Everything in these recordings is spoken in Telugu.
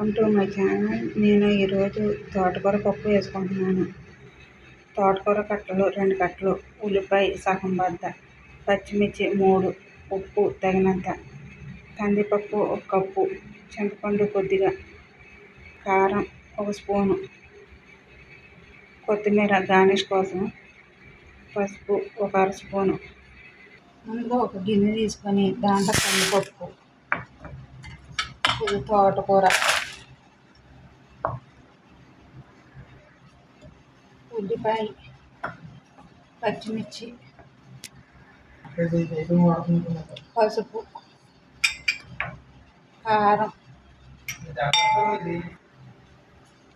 Welcome to my channel. నేను ఈరోజు తోటకూర పప్పు వేసుకుంటున్నాను. తోటకూర కట్టలు 2 కట్టలు, ఉల్లిపాయ సగం బద్ద, పచ్చిమిర్చి 3, ఉప్పు తగినంత, కందిపప్పు 1 కప్పు, చింతపండు కొద్దిగా, కారం 1 స్పూను, కొత్తిమీర గార్నిష్ కోసం, పసుపు 1 అర స్పూను. ముందుగా ఒక గిన్నె తీసుకొని దాంట్లో కందిపప్పు, ఇది తోటకూర, ఉల్లిపాయ, పచ్చిమిర్చి, పసుపు, కారం,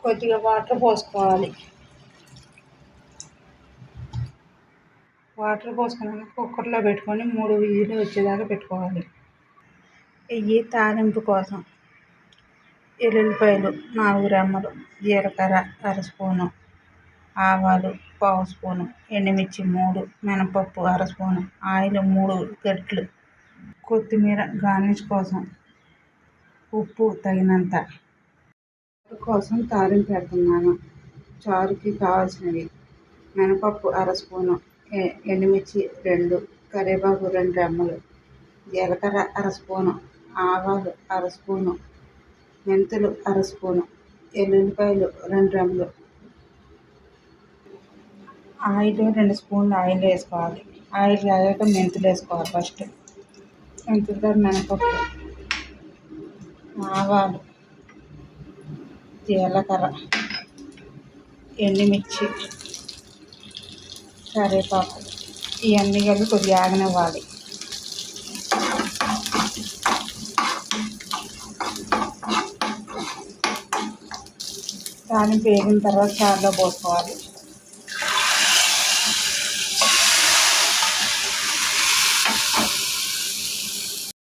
కొద్దిగా వాటర్ పోసుకోవాలి. వాటర్ పోసుకున్నాక కుక్కర్లో పెట్టుకొని 3 విజిల్లు వచ్చేదాకా పెట్టుకోవాలి. ఇవి తాలింపు కోసం ఎల్లుల్లిపాయలు 4 రెమ్మలు, జీలకర్ర 1 స్పూను, ఆవాలు 1/2 స్పూను, ఎండుమిర్చి 3, మినపప్పు 1 స్పూను, ఆయిల్ 3 గరిటెలు, కొత్తిమీర గార్నిష్ కోసం, ఉప్పు తగినంత. కోసం తాలింపు పెడుతున్నాను. చారుకి కావాల్సినవి మినపప్పు 1 స్పూను, ఎండుమిర్చి 2, కరివేపాకు 2 రెమ్మలు, జీలకర్ర 1 స్పూను, ఆవాలు 1 స్పూను, మెంతులు 1 స్పూను, ఎల్లుల్లిపాయలు 2 రెమ్మలు, ఆయిల్ 2 స్పూన్లు ఆయిల్ వేసుకోవాలి. ఆయిల్ కాగాక మెంతులు వేసుకోవాలి. ఫస్ట్ మెంతులతో మినపప్పు, ఆవాలు, జీలకర్ర, ఎండుమిర్చి, కరివేపాకు ఇవన్నీ కలిపి కొద్దిగా ఆగనివ్వాలి. తాలింపు వేగిన తర్వాత చారులో పోసుకోవాలి.